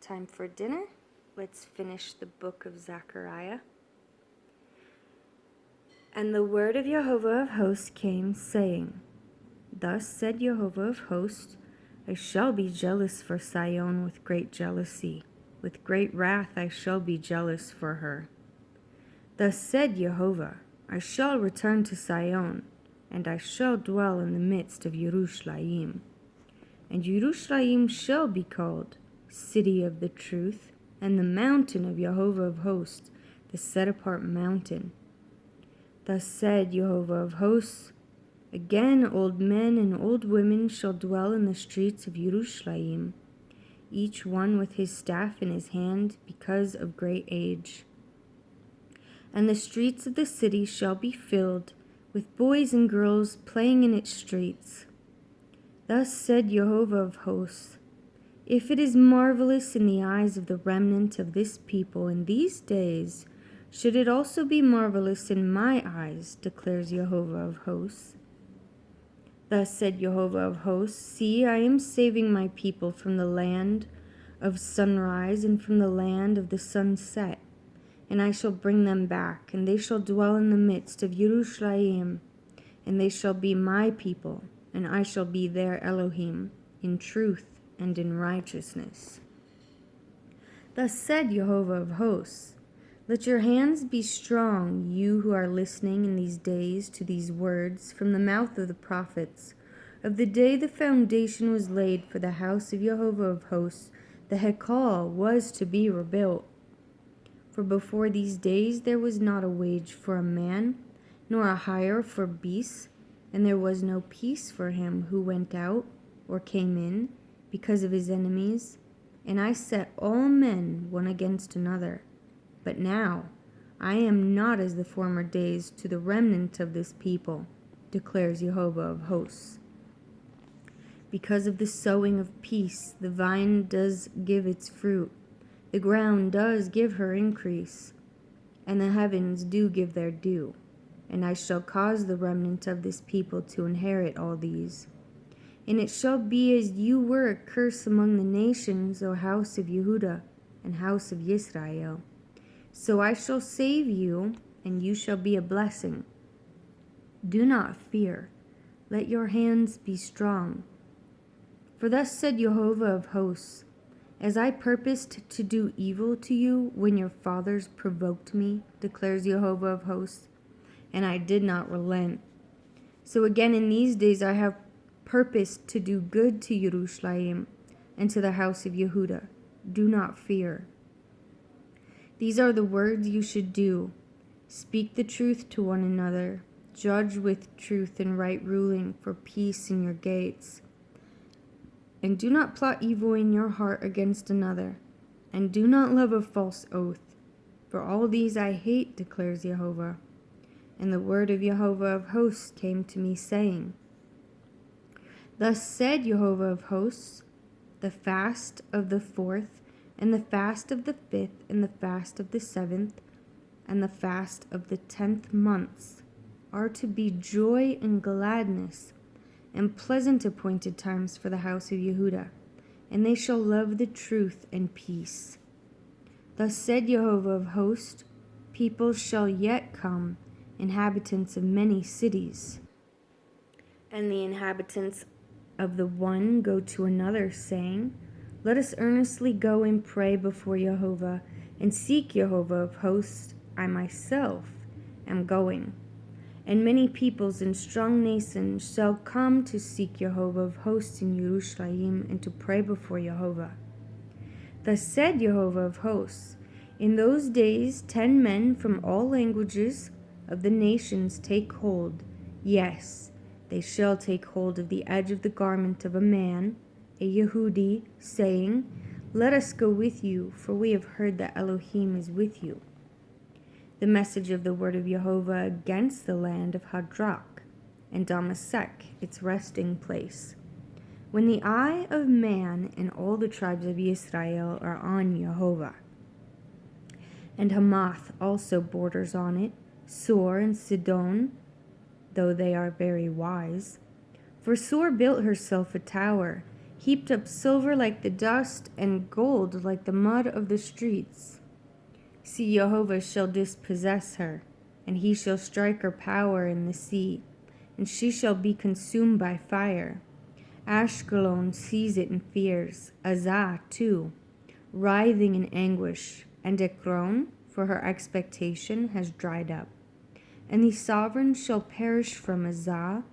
time for dinner. Let's finish the book of Zechariah. And the word of Jehovah of hosts came, saying, Thus said Jehovah of hosts, I shall be jealous for Sion with great jealousy. With great wrath I shall be jealous for her. Thus said Jehovah, I shall return to Sion, and I shall dwell in the midst of Yerushalayim. And Yerushalayim shall be called City of the Truth, and the mountain of Jehovah of hosts, the set-apart mountain. Thus said Jehovah of hosts, Again old men and old women shall dwell in the streets of Yerushalayim, each one with his staff in his hand because of great age. And the streets of the city shall be filled with boys and girls playing in its streets. Thus said Jehovah of hosts, If it is marvelous in the eyes of the remnant of this people in these days, should it also be marvelous in my eyes, declares Jehovah of hosts. Thus said Jehovah of hosts, See, I am saving my people from the land of sunrise and from the land of the sunset, and I shall bring them back, and they shall dwell in the midst of Yerushalayim, and they shall be my people, and I shall be their Elohim, in truth and in righteousness. Thus said Jehovah of hosts, Let your hands be strong, you who are listening in these days to these words from the mouth of the prophets. Of the day the foundation was laid for the house of Jehovah of hosts, the Hekal was to be rebuilt. For before these days there was not a wage for a man, nor a hire for beasts, and there was no peace for him who went out or came in, because of his enemies. And I set all men one against another. But now I am not as the former days to the remnant of this people, declares Jehovah of hosts. Because of the sowing of peace, the vine does give its fruit, the ground does give her increase, and the heavens do give their due. And I shall cause the remnant of this people to inherit all these. And it shall be as you were a curse among the nations, O house of Yehudah and house of Yisrael. So I shall save you, and you shall be a blessing. Do not fear. Let your hands be strong. For thus said Jehovah of hosts, As I purposed to do evil to you when your fathers provoked me, declares Jehovah of hosts, and I did not relent. So again in these days I have purposed to do good to Yerushalayim and to the house of Yehudah. Do not fear. These are the words you should do. Speak the truth to one another. Judge with truth and right ruling for peace in your gates. And do not plot evil in your heart against another. And do not love a false oath. For all these I hate, declares Jehovah. And the word of Jehovah of hosts came to me, saying, Thus said Jehovah of hosts, the fast of the 4th, and the fast of the 5th, and the fast of the 7th, and the fast of the 10th months are to be joy and gladness, and pleasant appointed times for the house of Yehudah, and they shall love the truth and peace. Thus said Jehovah of hosts, people shall yet come, inhabitants of many cities. And the inhabitants of the one go to another, saying, Let us earnestly go and pray before Jehovah, and seek Jehovah of hosts. I myself am going. And many peoples and strong nations shall come to seek Jehovah of hosts in Yerushalayim, and to pray before Jehovah. Thus said Jehovah of hosts, In those days 10 men from all languages of the nations take hold, yes, they shall take hold of the edge of the garment of a man, a Yehudi, saying, Let us go with you, for we have heard that Elohim is with you. The message of the word of Jehovah against the land of Hadrach and Damasek, its resting place. When the eye of man and all the tribes of Israel are on Jehovah. And Hamath also borders on it, Sor and Sidon, though they are very wise. For Sor built herself a tower, heaped up silver like the dust, and gold like the mud of the streets. See, Jehovah shall dispossess her, and he shall strike her power in the sea, and she shall be consumed by fire. Ashkelon sees it and fears, Azah too, writhing in anguish, and Ekron, for her expectation, has dried up. And the sovereign shall perish from Azah,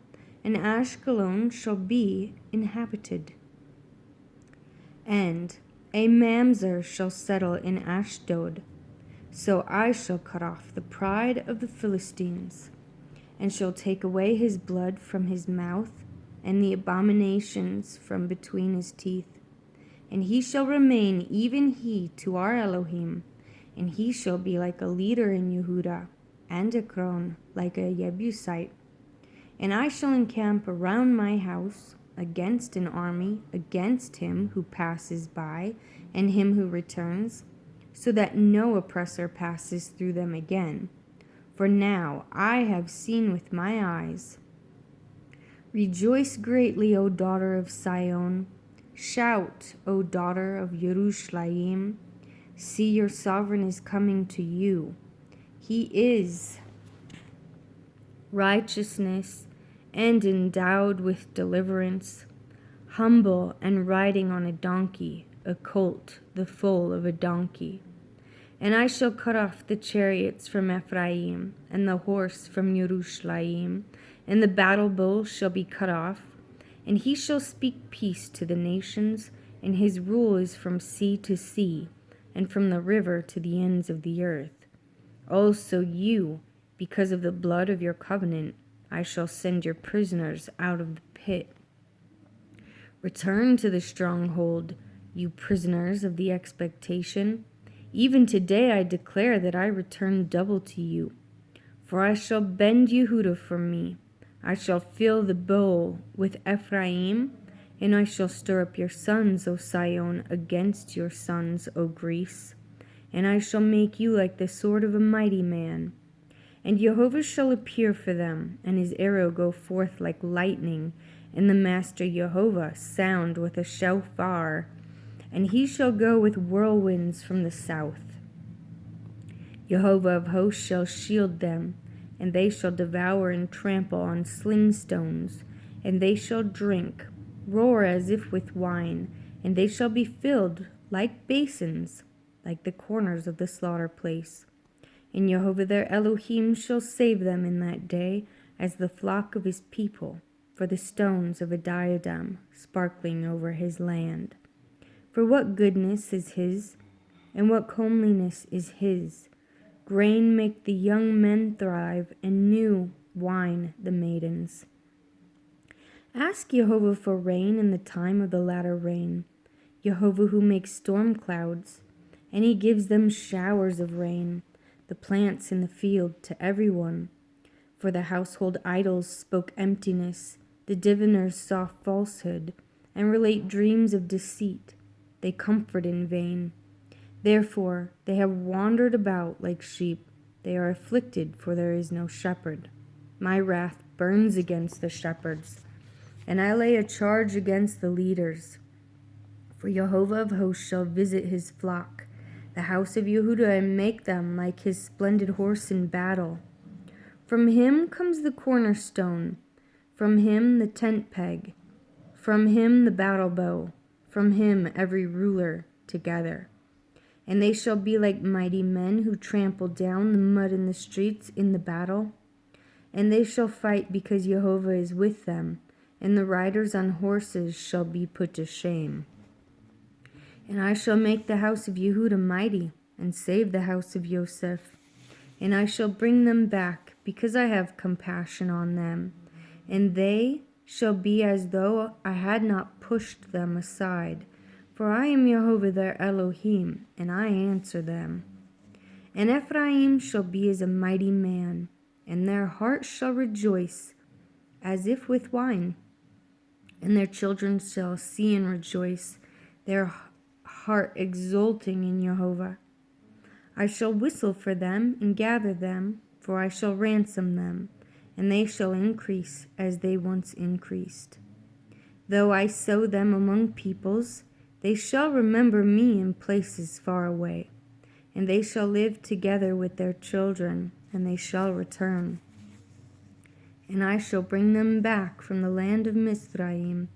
and Ashkelon shall be inhabited. And a Mamzer shall settle in Ashdod. So I shall cut off the pride of the Philistines, and shall take away his blood from his mouth, and the abominations from between his teeth. And he shall remain, even he, to our Elohim, and he shall be like a leader in Yehudah, and Ekron, like a Jebusite. And I shall encamp around my house against an army, against him who passes by, and him who returns, so that no oppressor passes through them again. For now I have seen with my eyes. Rejoice greatly, O daughter of Sion. Shout, O daughter of Yerushalayim. See, your sovereign is coming to you. He is righteousness and endowed with deliverance, humble and riding on a donkey, a colt, the foal of a donkey. And I shall cut off the chariots from Ephraim, and the horse from Yerushalayim, and the battle bow shall be cut off, and he shall speak peace to the nations, and his rule is from sea to sea, and from the river to the ends of the earth. Also you, because of the blood of your covenant, I shall send your prisoners out of the pit. Return to the stronghold, you prisoners of the expectation. Even today I declare that I return double to you. For I shall bend Yehudah for me. I shall fill the bowl with Ephraim, and I shall stir up your sons, O Sion, against your sons, O Greece. And I shall make you like the sword of a mighty man. And Jehovah shall appear for them, and his arrow go forth like lightning, and the master Jehovah sound with a shofar, and he shall go with whirlwinds from the south. Jehovah of hosts shall shield them, and they shall devour and trample on sling stones, and they shall drink, roar as if with wine, and they shall be filled like basins, like the corners of the slaughter place. And Jehovah their Elohim shall save them in that day as the flock of his people, for the stones of a diadem sparkling over his land. For what goodness is his, and what comeliness is his. Grain make the young men thrive, and new wine the maidens. Ask Jehovah for rain in the time of the latter rain, Jehovah who makes storm clouds, and he gives them showers of rain, the plants in the field to everyone. For the household idols spoke emptiness, the diviners saw falsehood, and relate dreams of deceit. They comfort in vain. Therefore they have wandered about like sheep. They are afflicted, for there is no shepherd. My wrath burns against the shepherds, and I lay a charge against the leaders. For Jehovah of hosts shall visit his flock, the house of Yehudah, and make them like his splendid horse in battle. From him comes the cornerstone, from him the tent peg, from him the battle bow, from him every ruler together. And they shall be like mighty men who trample down the mud in the streets in the battle. And they shall fight because Jehovah is with them, and the riders on horses shall be put to shame. And I shall make the house of Yehudah mighty, and save the house of Yosef. And I shall bring them back, because I have compassion on them. And they shall be as though I had not pushed them aside. For I am Jehovah their Elohim, and I answer them. And Ephraim shall be as a mighty man, and their heart shall rejoice as if with wine. And their children shall see and rejoice, their heart exulting in Jehovah. I shall whistle for them and gather them, for I shall ransom them, and they shall increase as they once increased. Though I sow them among peoples, they shall remember me in places far away, and they shall live together with their children, and they shall return. And I shall bring them back from the land of Mizraim,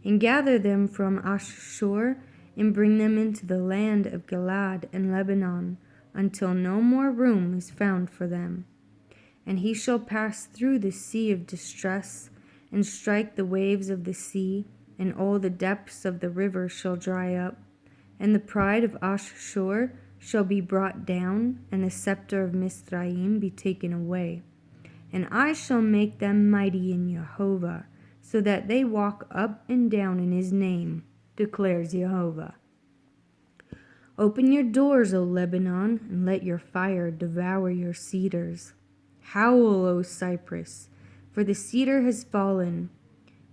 and gather them from Ashur, and bring them into the land of Gilad and Lebanon, until no more room is found for them. And he shall pass through the sea of distress, and strike the waves of the sea, and all the depths of the river shall dry up. And the pride of Ashur shall be brought down, and the scepter of Mizraim be taken away. And I shall make them mighty in Jehovah, so that they walk up and down in his name, declares Jehovah. Open your doors, O Lebanon, and let your fire devour your cedars. Howl, O Cypress, for the cedar has fallen,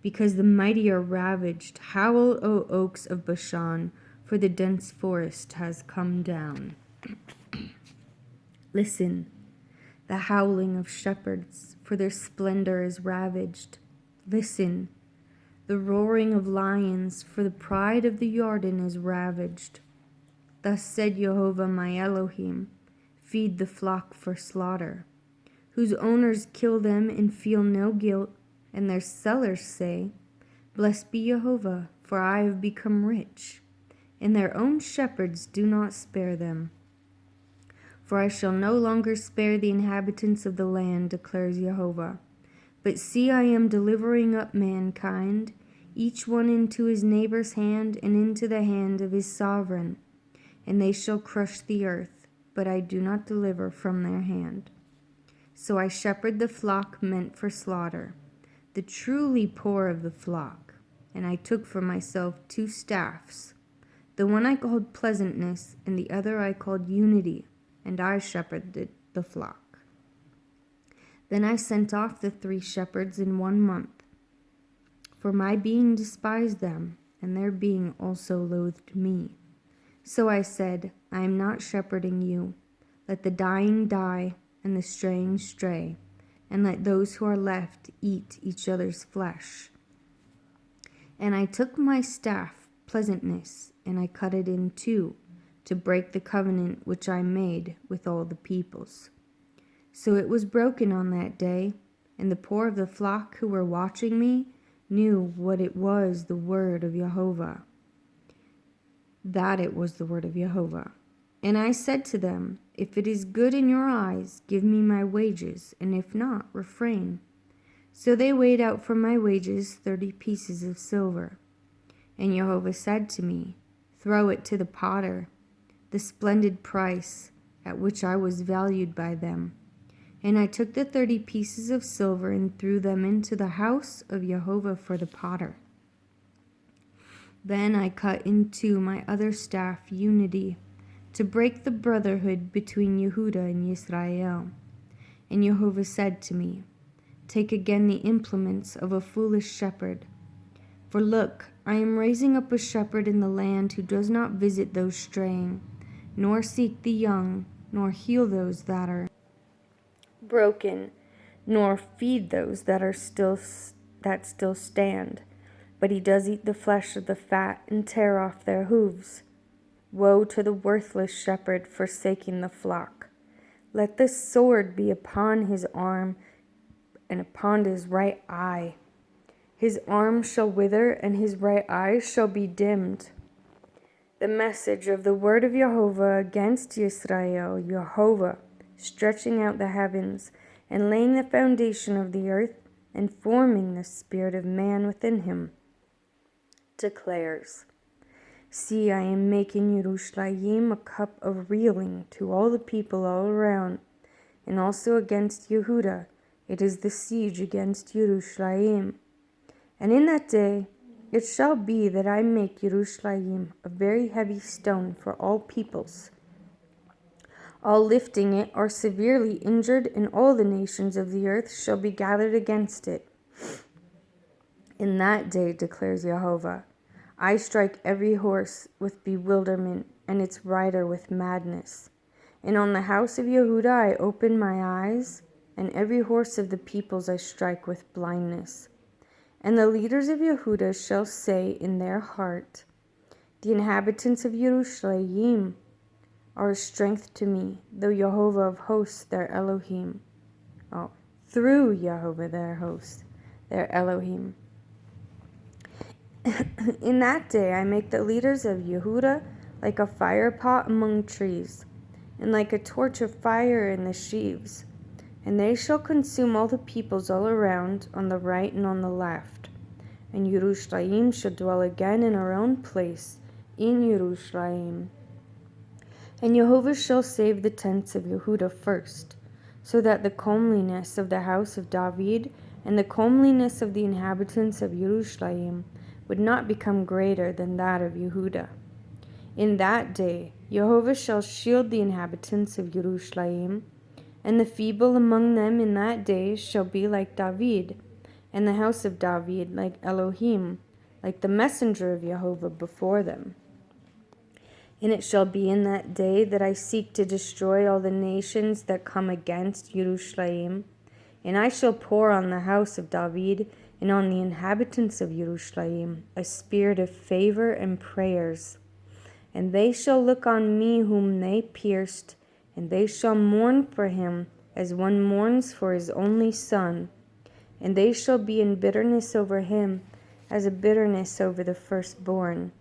because the mighty are ravaged. Howl, O oaks of Bashan, for the dense forest has come down. Listen, the howling of shepherds, for their splendor is ravaged. Listen, the roaring of lions, for the pride of the Jordan is ravaged. Thus said Jehovah my Elohim, feed the flock for slaughter, whose owners kill them and feel no guilt, and their sellers say, Blessed be Jehovah, for I have become rich, and their own shepherds do not spare them. For I shall no longer spare the inhabitants of the land, declares Jehovah. But see, I am delivering up mankind, each one into his neighbor's hand and into the hand of his sovereign. And they shall crush the earth, but I do not deliver from their hand. So I shepherd the flock meant for slaughter, the truly poor of the flock. And I took for myself 2 staffs. The one I called pleasantness, and the other I called unity, and I shepherded the flock. Then I sent off the 3 shepherds in 1 month, for my being despised them, and their being also loathed me. So I said, I am not shepherding you. Let the dying die, and the straying stray, and let those who are left eat each other's flesh. And I took my staff, pleasantness, and I cut it in 2, to break the covenant which I made with all the peoples. So it was broken on that day, and the poor of the flock who were watching me knew what it was the word of Jehovah. That it was the word of Jehovah. And I said to them, If it is good in your eyes, give me my wages, and if not, refrain. So they weighed out for my wages 30 pieces of silver. And Jehovah said to me, Throw it to the potter, the splendid price at which I was valued by them. And I took the 30 pieces of silver and threw them into the house of Jehovah for the potter. Then I cut in 2 my other staff, unity, to break the brotherhood between Yehuda and Israel. And Jehovah said to me, Take again the implements of a foolish shepherd. For look, I am raising up a shepherd in the land who does not visit those straying, nor seek the young, nor heal those that are broken, nor feed those that still stand. But he does eat the flesh of the fat and tear off their hooves. Woe to the worthless shepherd forsaking the flock. Let the sword be upon his arm and upon his right eye. His arm shall wither, and his right eye shall be dimmed. The message of the word of Jehovah against Israel, Jehovah, stretching out the heavens, and laying the foundation of the earth, and forming the spirit of man within him, declares, See, I am making Yerushalayim a cup of reeling to all the people all around, and also against Yehuda. It is the siege against Yerushalayim. And in that day it shall be that I make Yerushalayim a very heavy stone for all peoples. All lifting it are severely injured, and all the nations of the earth shall be gathered against it. In that day, declares Jehovah, I strike every horse with bewilderment, and its rider with madness. And on the house of Yehuda I open my eyes, and every horse of the peoples I strike with blindness. And the leaders of Yehuda shall say in their heart, the inhabitants of Yerushalayim are a strength to me, though Jehovah of hosts, their Elohim. Oh, through Jehovah, their host, their Elohim. In that day I make the leaders of Yehuda like a fire pot among trees, and like a torch of fire in the sheaves. And they shall consume all the peoples all around, on the right and on the left. And Yerushalayim shall dwell again in her own place, in Yerushalayim. And Jehovah shall save the tents of Yehuda first, so that the comeliness of the house of David and the comeliness of the inhabitants of Yerushalayim would not become greater than that of Yehuda. In that day Jehovah shall shield the inhabitants of Yerushalayim, and the feeble among them in that day shall be like David, and the house of David like Elohim, like the messenger of Jehovah before them. And it shall be in that day that I seek to destroy all the nations that come against Yerushalayim, and I shall pour on the house of David and on the inhabitants of Yerushalayim a spirit of favor and prayers. And they shall look on me whom they pierced, and they shall mourn for him as one mourns for his only son. And they shall be in bitterness over him as a bitterness over the firstborn.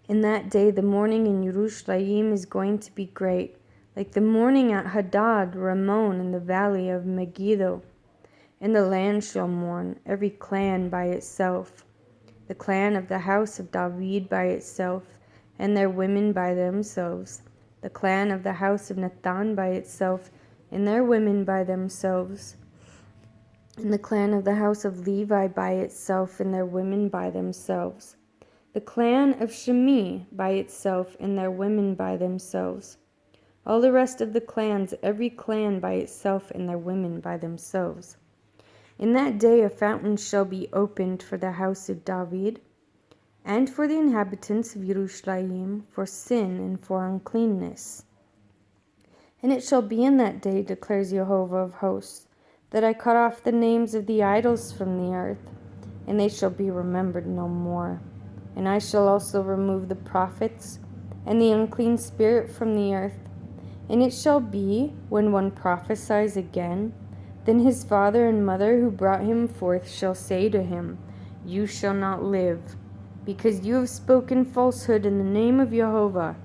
In that day the mourning in Yerushalayim is going to be great, like the mourning at Hadad Ramon in the valley of Megiddo. And the land shall mourn, every clan by itself, the clan of the house of David by itself, and their women by themselves, the clan of the house of Nathan by itself, and their women by themselves, and the clan of the house of Levi by itself, and their women by themselves, the clan of Shimi by itself, and their women by themselves, all the rest of the clans, every clan by itself, and their women by themselves. In that day a fountain shall be opened for the house of David, and for the inhabitants of Yerushalayim, for sin and for uncleanness. And it shall be in that day, declares Jehovah of hosts, that I cut off the names of the idols from the earth, and they shall be remembered no more. And I shall also remove the prophets and the unclean spirit from the earth. And it shall be, when one prophesies again, then his father and mother who brought him forth shall say to him, You shall not live, because you have spoken falsehood in the name of Jehovah.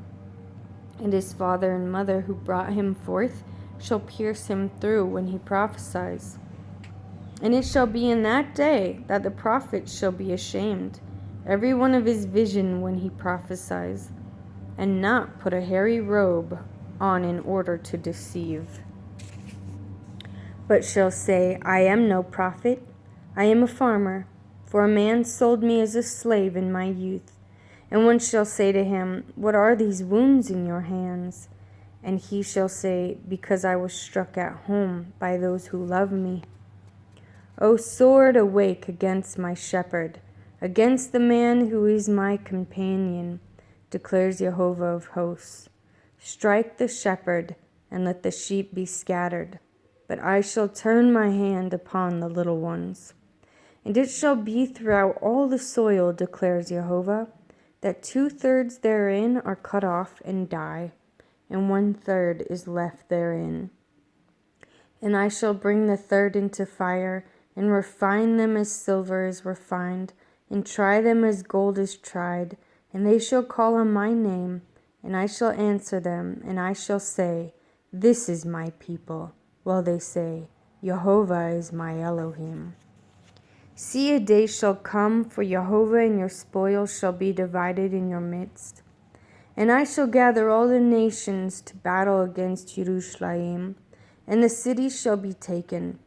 And his father and mother who brought him forth shall pierce him through when he prophesies. And it shall be in that day that the prophet shall be ashamed, every one of his vision when he prophesies, and not put a hairy robe on in order to deceive, but shall say, I am no prophet, I am a farmer, for a man sold me as a slave in my youth. And one shall say to him, What are these wounds in your hands? And he shall say, Because I was struck at home by those who love me. O sword, awake against my shepherd, against the man who is my companion, declares Jehovah of hosts. Strike the shepherd, and let the sheep be scattered. But I shall turn my hand upon the little ones. And it shall be throughout all the soil, declares Jehovah, that 2/3 therein are cut off and die, and 1/3 is left therein. And I shall bring the third into fire, and refine them as silver is refined, and try them as gold is tried, and they shall call on my name, and I shall answer them, and I shall say, This is my people, while they say, Jehovah is my Elohim. See, a day shall come, for Jehovah and your spoil shall be divided in your midst. And I shall gather all the nations to battle against Yerushalayim, and the city shall be taken,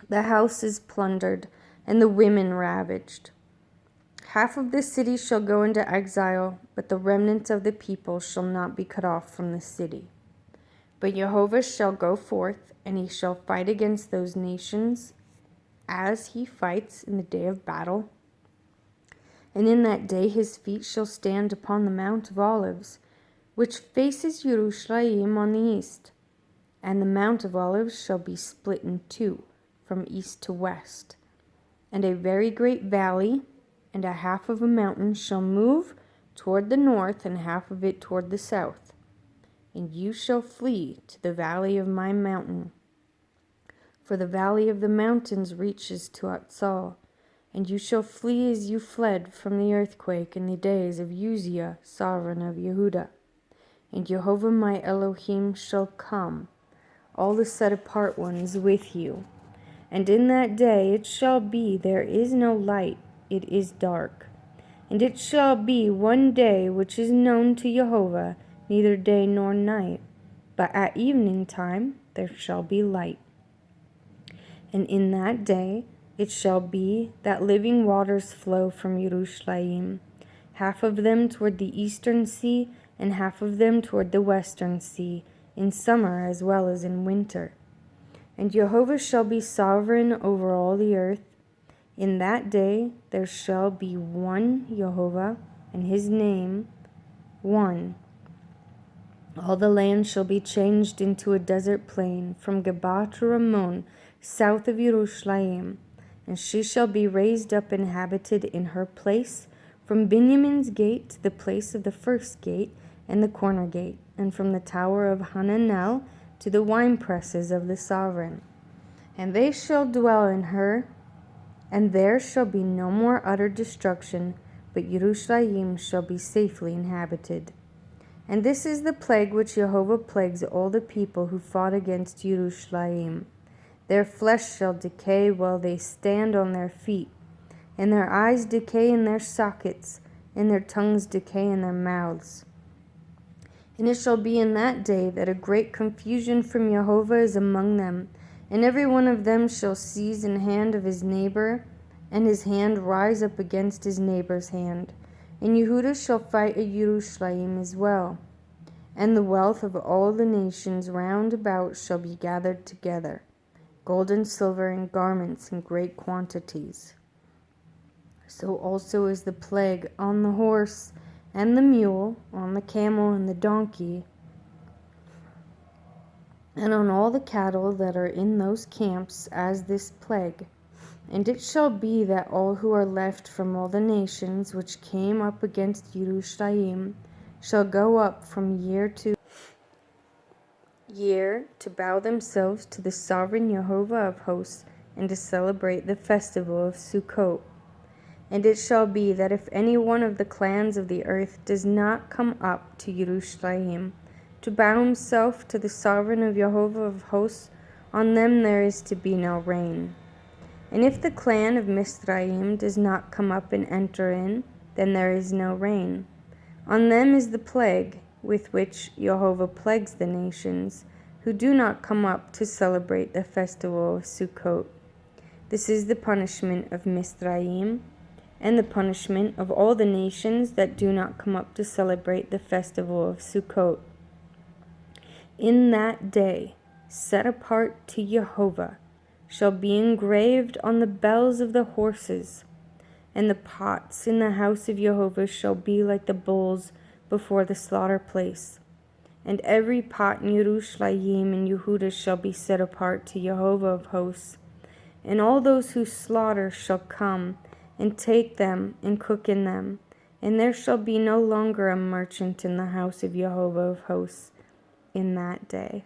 the houses plundered, and the women ravaged. Half of the city shall go into exile, but the remnant of the people shall not be cut off from the city. But Jehovah shall go forth, and he shall fight against those nations, as he fights in the day of battle. And in that day his feet shall stand upon the Mount of Olives, which faces Yerushalayim on the east. And the Mount of Olives shall be split in two, from east to west. And a very great valley and a half of a mountain shall move toward the north, and half of it toward the south. And you shall flee to the valley of my mountain. For the valley of the mountains reaches to Atzal, and you shall flee as you fled from the earthquake in the days of Uzziah, sovereign of Yehudah. And Jehovah my Elohim shall come, all the set apart ones with you. And in that day it shall be there is no light, it is dark. And it shall be one day which is known to Jehovah, neither day nor night, but at evening time there shall be light. And in that day it shall be that living waters flow from Yerushalayim, half of them toward the eastern sea, and half of them toward the western sea, in summer as well as in winter. And Jehovah shall be sovereign over all the earth. In that day there shall be one Jehovah, and his name one. All the land shall be changed into a desert plain, from Geba to Ramon, south of Yerushalayim. And she shall be raised up inhabited in her place, from Benjamin's gate to the place of the first gate and the corner gate, and from the tower of Hananel to the winepresses of the sovereign. And they shall dwell in her, and there shall be no more utter destruction, but Yerushalayim shall be safely inhabited. And this is the plague which Jehovah plagues all the people who fought against Yerushalayim. Their flesh shall decay while they stand on their feet, and their eyes decay in their sockets, and their tongues decay in their mouths. And it shall be in that day that a great confusion from Jehovah is among them, and every one of them shall seize in hand of his neighbor, and his hand rise up against his neighbor's hand. And Yehudah shall fight at Yerushalayim as well. And the wealth of all the nations round about shall be gathered together, gold and silver and garments in great quantities. So also is the plague on the horse and the mule, on the camel and the donkey, and on all the cattle that are in those camps, as this plague. And it shall be that all who are left from all the nations which came up against Yerushalayim shall go up from year to year to bow themselves to the sovereign Jehovah of hosts, and to celebrate the festival of Sukkot. And it shall be that if any one of the clans of the earth does not come up to Yerushalayim, to bow himself to the sovereign of Jehovah of hosts, on them there is to be no rain. And if the clan of Mizraim does not come up and enter in, then there is no rain. On them is the plague with which Jehovah plagues the nations, who do not come up to celebrate the festival of Sukkot. This is the punishment of Mizraim, and the punishment of all the nations that do not come up to celebrate the festival of Sukkot. In that day, set apart to Jehovah, shall be engraved on the bells of the horses, and the pots in the house of Jehovah shall be like the bulls before the slaughter place. And every pot in Yerushalayim and Yehudah shall be set apart to Jehovah of hosts. And all those who slaughter shall come and take them and cook in them. And there shall be no longer a merchant in the house of Jehovah of hosts in that day.